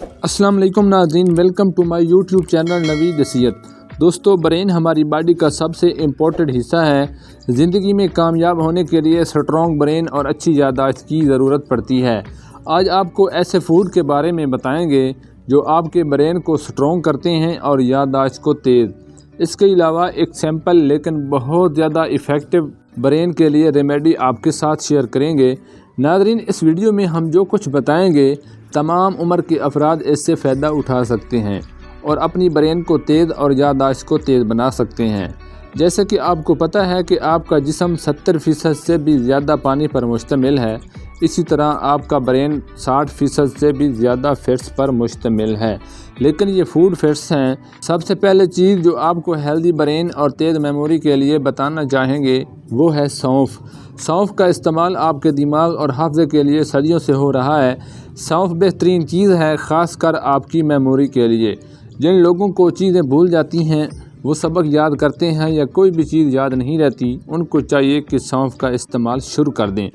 अस्सलाम वालेकुम नाज़रीन, welcome to my YouTube channel Naveed Naseehat. दोस्तों, ब्रेन हमारी बॉडी का सबसे इम्पोर्टेंट हिस्सा है। ज़िंदगी में कामयाब होने के लिए स्ट्रॉन्ग ब्रेन और अच्छी याददाश्त की ज़रूरत पड़ती है। आज आपको ऐसे फूड के बारे में बताएंगे जो आपके ब्रेन को स्ट्रॉन्ग करते हैं और याददाश्त को तेज़। इसके अलावा एक सिंपल लेकिन बहुत ज़्यादा इफ़ेक्टिव ब्रेन के लिए रेमेडी आपके साथ शेयर करेंगे। नाज़रीन, इस वीडियो में हम जो कुछ बताएंगे तमाम उम्र के अफराद इससे फ़ायदा उठा सकते हैं और अपनी ब्रेन को तेज़ और याददाश्त को तेज़ बना सकते हैं। जैसे कि आपको पता है कि आपका जिस्म 70% से भी ज़्यादा पानी पर मुश्तमिल है, इसी तरह आपका ब्रेन 60% से भी ज़्यादा फैट्स पर मुश्तमिल है। लेकिन ये फूड फैट्स हैं। सबसे पहले चीज़ जो आपको हेल्दी ब्रेन और तेज़ मेमोरी के लिए बताना चाहेंगे वो है सौंफ। सौंफ का इस्तेमाल आपके दिमाग और हाफ़्ज़े के लिए सदियों से हो रहा है। सौंफ बेहतरीन चीज़ है, ख़ासकर आपकी मेमोरी के लिए। जिन लोगों को चीज़ें भूल जाती हैं, वो सबक याद करते हैं या कोई भी चीज़ याद नहीं रहती, उनको चाहिए कि सौंफ का इस्तेमाल शुरू कर दें।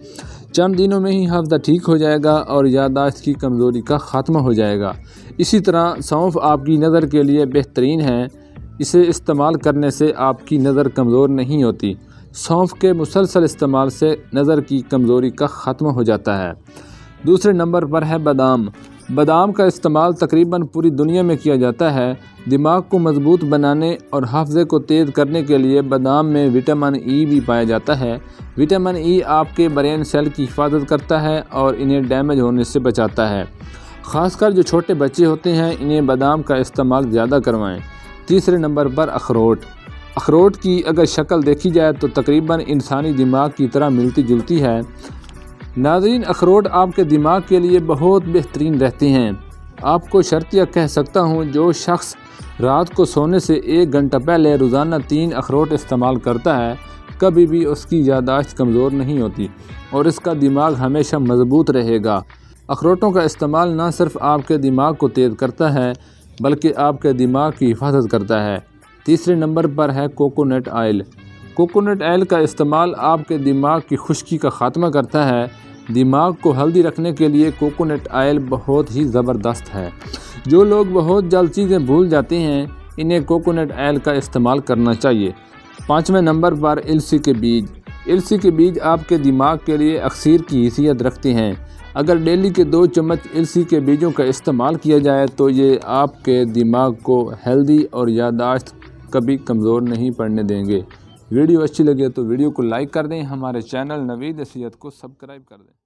चंद दिनों में ही हाफ़्ज़ा ठीक हो जाएगा और याददाश्त की कमज़ोरी का ख़ात्मा हो जाएगा। इसी तरह सौंफ आपकी नज़र के लिए बेहतरीन है। इसे इस्तेमाल करने से आपकी नज़र कमज़ोर नहीं होती। सौंफ के मुसलसल इस्तेमाल से नज़र की कमज़ोरी का ख़ात्मा हो जाता है। दूसरे नंबर पर है बादाम। बादाम का इस्तेमाल तकरीबन पूरी दुनिया में किया जाता है। दिमाग को मजबूत बनाने और हाफ़्ज़े को तेज़ करने के लिए बादाम में विटामिन ई भी पाया जाता है। विटामिन ई आपके ब्रेन सेल की हिफाजत करता है और इन्हें डैमेज होने से बचाता है। ख़ासकर जो छोटे बच्चे होते हैं, इन्हें बादाम का इस्तेमाल ज़्यादा करवाएं। तीसरे नंबर पर अखरोट। अखरोट की अगर शक्ल देखी जाए तो तकरीबन इंसानी दिमाग की तरह मिलती जुलती है। नाज़रीन, अखरोट आपके दिमाग के लिए बहुत बेहतरीन रहते हैं। आपको शर्तिया कह सकता हूँ, जो शख्स रात को सोने से 1 घंटा पहले रोज़ाना 3 अखरोट इस्तेमाल करता है, कभी भी उसकी याददाश्त कमज़ोर नहीं होती और इसका दिमाग हमेशा मजबूत रहेगा। अखरोटों का इस्तेमाल न सिर्फ आपके दिमाग को तेज़ करता है बल्कि आपके दिमाग की हिफाजत करता है। तीसरे नंबर पर है कोकोनट ऑयल। कोकोनट ऑयल का इस्तेमाल आपके दिमाग की खुश्की का ख़ात्मा करता है। दिमाग को हेल्दी रखने के लिए कोकोनट ऑयल बहुत ही ज़बरदस्त है। जो लोग बहुत जल्द चीज़ें भूल जाते हैं, इन्हें कोकोनट ऑयल का इस्तेमाल करना चाहिए। 5वें नंबर पर इलसी के बीज। इलसी के बीज आपके दिमाग के लिए अक्सीर की हैसियत रखते हैं। अगर डेली के 2 चम्मच इलसी के बीजों का इस्तेमाल किया जाए तो ये आपके दिमाग को हेल्दी और याददाश्त कभी कमज़ोर नहीं पड़ने देंगे। वीडियो अच्छी लगे तो वीडियो को लाइक कर दें। हमारे चैनल नवीद नसीहत को सब्सक्राइब कर दें।